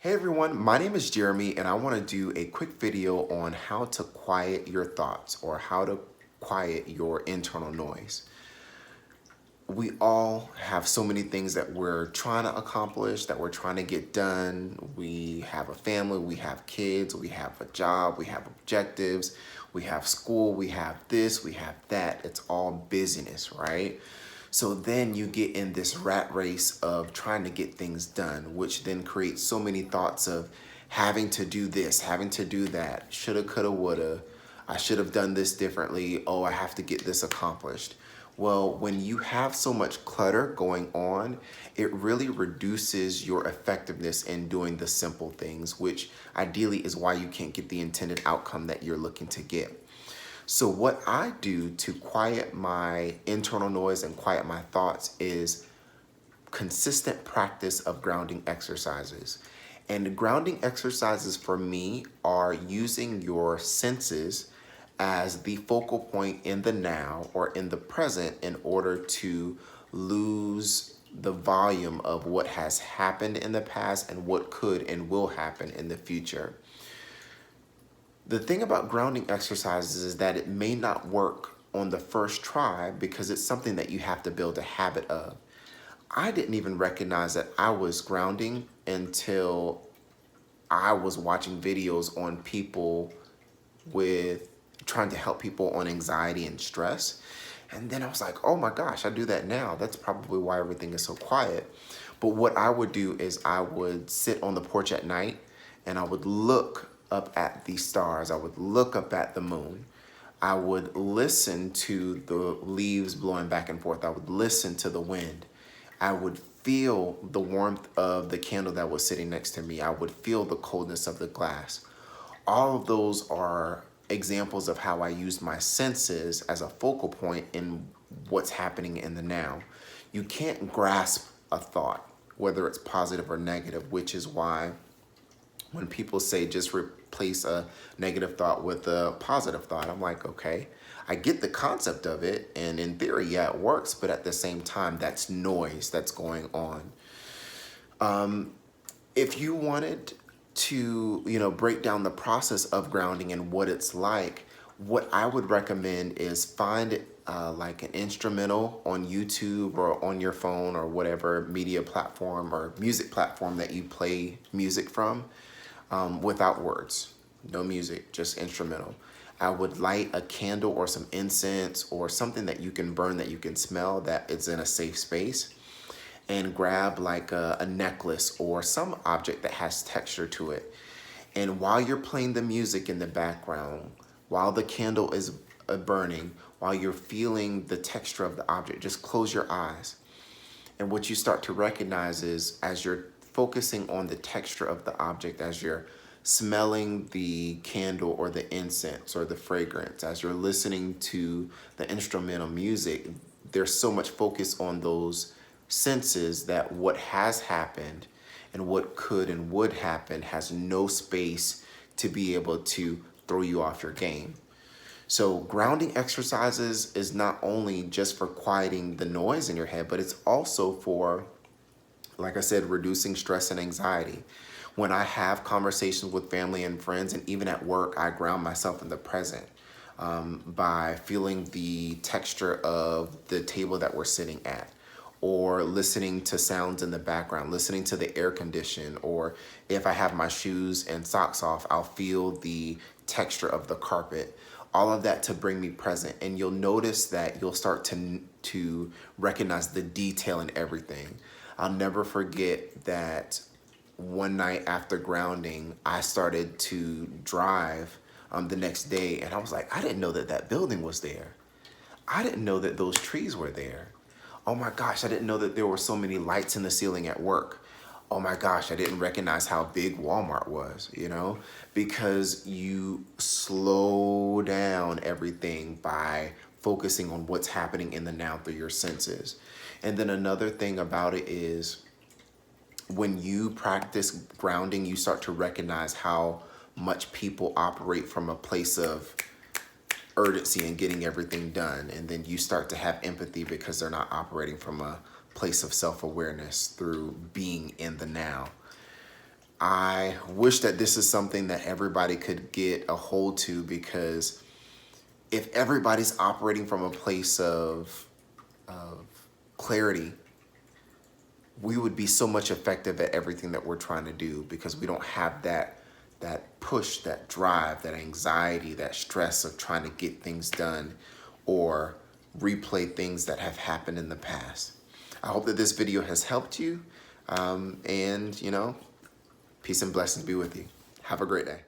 Hey everyone, my name is Jeremy and I want to do a quick video on how to quiet your thoughts or how to quiet your internal noise. We all have so many things that we're trying to accomplish, that we're trying to get done. We have a family, we have kids, we have a job, we have objectives, we have school, we have this, we have that. It's all busyness, right? So then you get in this rat race of trying to get things done, which then creates so many thoughts of having to do this, having to do that, shoulda, coulda, woulda, I should have done this differently, oh, I have to get this accomplished. Well, when you have so much clutter going on, it really reduces your effectiveness in doing the simple things, which ideally is why you can't get the intended outcome that you're looking to get. So what I do to quiet my internal noise and quiet my thoughts is consistent practice of grounding exercises. And the grounding exercises for me are using your senses as the focal point in the now or in the present in order to lose the volume of what has happened in the past and what could and will happen in the future. The thing about grounding exercises is that it may not work on the first try because it's something that you have to build a habit of. I didn't even recognize that I was grounding until I was watching videos on people with trying to help people on anxiety and stress. And then I was like, oh my gosh, I do that now. That's probably why everything is so quiet. But what I would do is I would sit on the porch at night and I would look up at the stars. I would look up at the moon. I would listen to the leaves blowing back and forth. I would listen to the wind. I would feel the warmth of the candle that was sitting next to me. I would feel the coldness of the glass. All of those are examples of how I use my senses as a focal point in what's happening in the now. You can't grasp a thought, whether it's positive or negative, which is why when people say just replace a negative thought with a positive thought, I'm like, okay, I get the concept of it. And in theory, yeah, it works. But at the same time, that's noise that's going on. If you wanted to, break down the process of grounding and what it's like, what I would recommend is find like an instrumental on YouTube or on your phone or whatever media platform or music platform that you play music from. Without words, no music, just instrumental. I would light a candle or some incense or something that you can burn, that you can smell, that it's in a safe space, and grab like a necklace or some object that has texture to it. And while you're playing the music in the background, while the candle is burning, while you're feeling the texture of the object, just close your eyes. And what you start to recognize is as you're focusing on the texture of the object, as you're smelling the candle or the incense or the fragrance, as you're listening to the instrumental music, there's so much focus on those senses that what has happened and what could and would happen has no space to be able to throw you off your game. So grounding exercises is not only just for quieting the noise in your head, but it's also for, like I said, reducing stress and anxiety. When I have conversations with family and friends, and even at work, I ground myself in the present by feeling the texture of the table that we're sitting at, or listening to sounds in the background, listening to the air condition, or if I have my shoes and socks off, I'll feel the texture of the carpet. All of that to bring me present. And you'll notice that you'll start to recognize the detail in everything. I'll never forget that one night after grounding, I started to drive the next day, and I was like, I didn't know that that building was there. I didn't know that those trees were there. Oh my gosh, I didn't know that there were so many lights in the ceiling at work. Oh my gosh, I didn't recognize how big Walmart was, because you slow down everything by focusing on what's happening in the now through your senses. And then another thing about it is when you practice grounding, you start to recognize how much people operate from a place of urgency and getting everything done. And then you start to have empathy because they're not operating from a place of self-awareness through being in the now. I wish that this is something that everybody could get a hold to, because if everybody's operating from a place of clarity, we would be so much effective at everything that we're trying to do, because we don't have that push, that drive, that anxiety, that stress of trying to get things done or replay things that have happened in the past. I hope that this video has helped you, and peace and blessings be with you. Have a great day.